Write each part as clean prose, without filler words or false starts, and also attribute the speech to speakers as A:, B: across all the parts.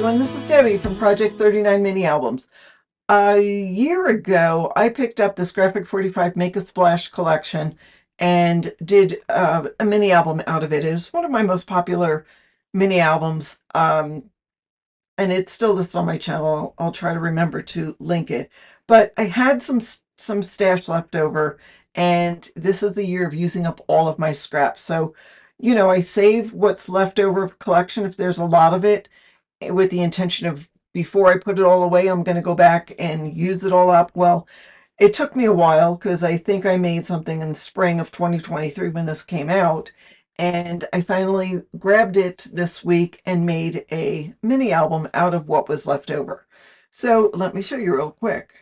A: everyone, this is Debbie from Project 39 Mini Albums. A year ago, I picked up this Graphic 45 Make a Splash collection and did a mini album out of it. It was one of my most popular mini albums, and it's still listed on my channel. I'll try to remember to link it. But I had some stash left over, and this is the year of using up all of my scraps. So, I save what's left over of collection if there's a lot of it, with the intention of, before I put it all away, I'm going to go back and use it all up. Well, it took me a while because I think I made something in the spring of 2023 when this came out. And I finally grabbed it this week and made a mini album out of what was left over. So let me show you real quick.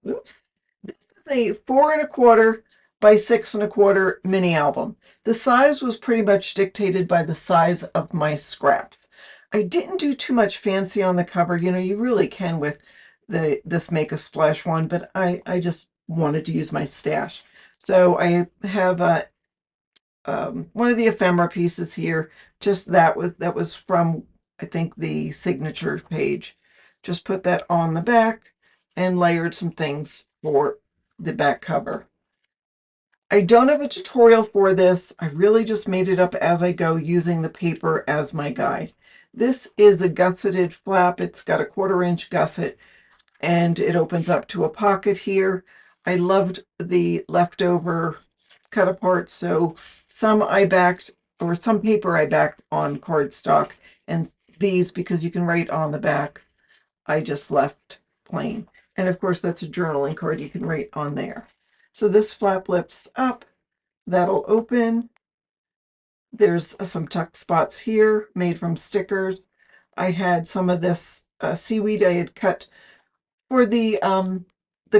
A: Oops. This is a 4¼ by 6¼ mini album. The size was pretty much dictated by the size of my scraps. I didn't do too much fancy on the cover. You really can with this Make a Splash one, but I just wanted to use my stash. So I have one of the ephemera pieces here. Just that was from, I think, the signature page. Just put that on the back and layered some things for the back cover. I don't have a tutorial for this. I really just made it up as I go using the paper as my guide. This is a gusseted flap. It's got a 1/4" gusset and it opens up to a pocket here. I loved the leftover cut apart, so some paper I backed on cardstock, and these, because you can write on the back, I just left plain. And of course, that's a journaling card you can write on there. So this flap lifts up, that'll open. There's some tuck spots here made from stickers. I had some of this seaweed I had cut for the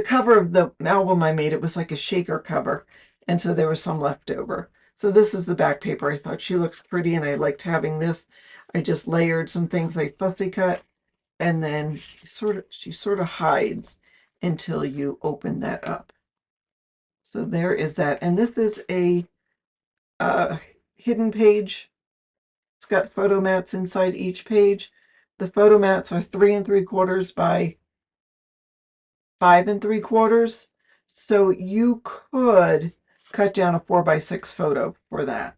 A: cover of the album I made. It was like a shaker cover, and so there was some left over. So this is the back paper. I thought she looks pretty, and I liked having this. I just layered some things I fussy cut, and then she sort of hides until you open that up. So there is that, and this is a hidden page. It's got photo mats inside each page. The photo mats are 3¾ by 5¾ so you could cut down a 4x6 photo for that.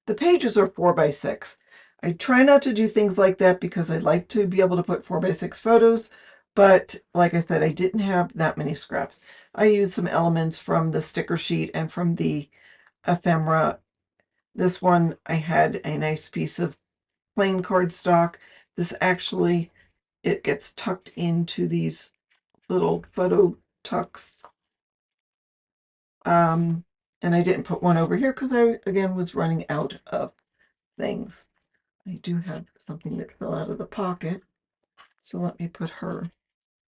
A: The pages are 4x6. I try not to do things like that because I like to be able to put 4x6 photos, but like I said, I didn't have that many scraps. I used some elements from the sticker sheet and from the ephemera. This one, I had a nice piece of plain cardstock. This actually, it gets tucked into these little photo tucks. And I didn't put one over here because I, again, was running out of things. I do have something that fell out of the pocket. So let me put her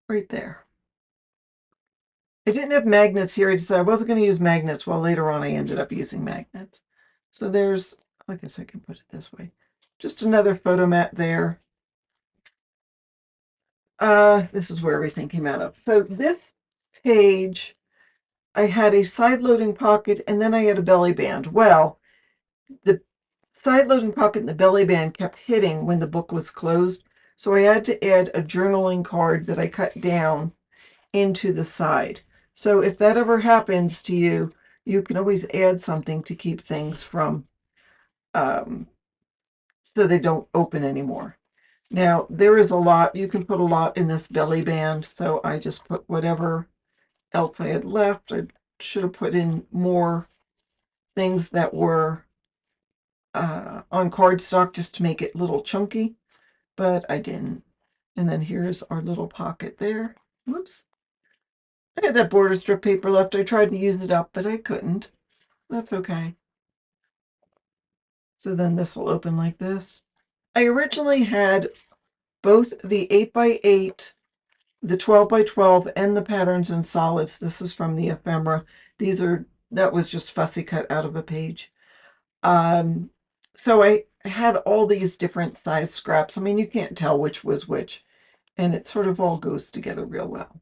A: right there. I didn't have magnets here. I decided I wasn't going to use magnets. Well, later on I ended up using magnets. So there's, I guess I can put it this way. Just another photo mat there. This is where everything came out of. So this page, I had a side-loading pocket, and then I had a belly band. Well, the side-loading pocket and the belly band kept hitting when the book was closed, so I had to add a journaling card that I cut down into the side. So if that ever happens to you, you can always add something to keep things from, so they don't open anymore. Now, there is a lot. You can put a lot in this belly band, so I just put whatever else I had left. I should have put in more things that were on cardstock just to make it a little chunky, but I didn't. And then here's our little pocket there. Whoops. I had that border strip paper left. I tried to use it up, but I couldn't. That's okay. So then this will open like this. I originally had both the 8x8, the 12x12, and the patterns in solids. This is from the ephemera. That was just fussy cut out of a page. So I had all these different size scraps. I mean, you can't tell which was which, and it sort of all goes together real well.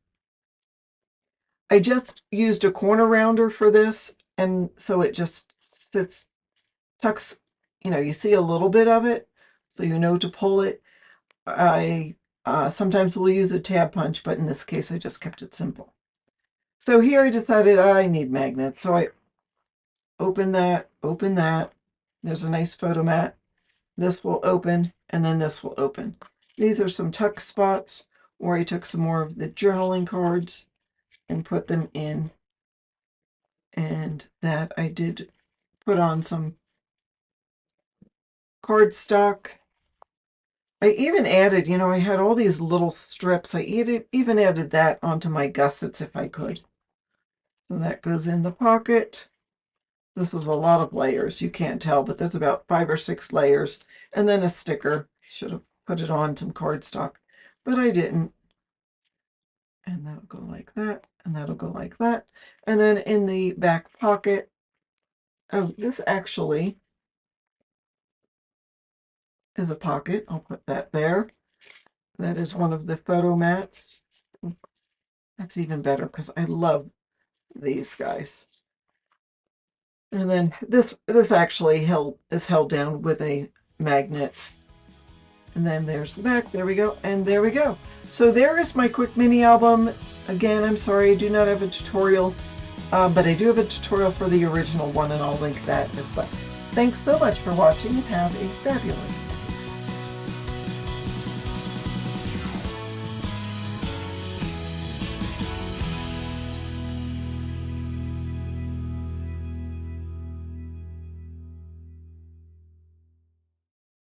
A: I just used a corner rounder for this, and so it just tucks, you see a little bit of it. so you know to pull it. I sometimes will use a tab punch, but in this case I just kept it simple. So here I decided I need magnets, so I open that. There's a nice photo mat. This will open, and then this will open. These are some tuck spots where I took some more of the journaling cards and put them in, and that I did put on some cardstock. I even added, I had all these little strips. I even added that onto my gussets if I could. So that goes in the pocket. This is a lot of layers. You can't tell, but there's about 5 or 6 layers. And then a sticker. Should have put it on some cardstock, but I didn't. And that'll go like that, and that'll go like that. And then in the back pocket, oh, this actually is a pocket. I'll put that there. That is one of the photo mats. That's even better because I love these guys. And then this actually is held down with a magnet. And then there's the back. There we go. And there we go. So there is my quick mini album. Again, I'm sorry I do not have a tutorial, but I do have a tutorial for the original one, and I'll link that as well. Thanks so much for watching, and have a fabulous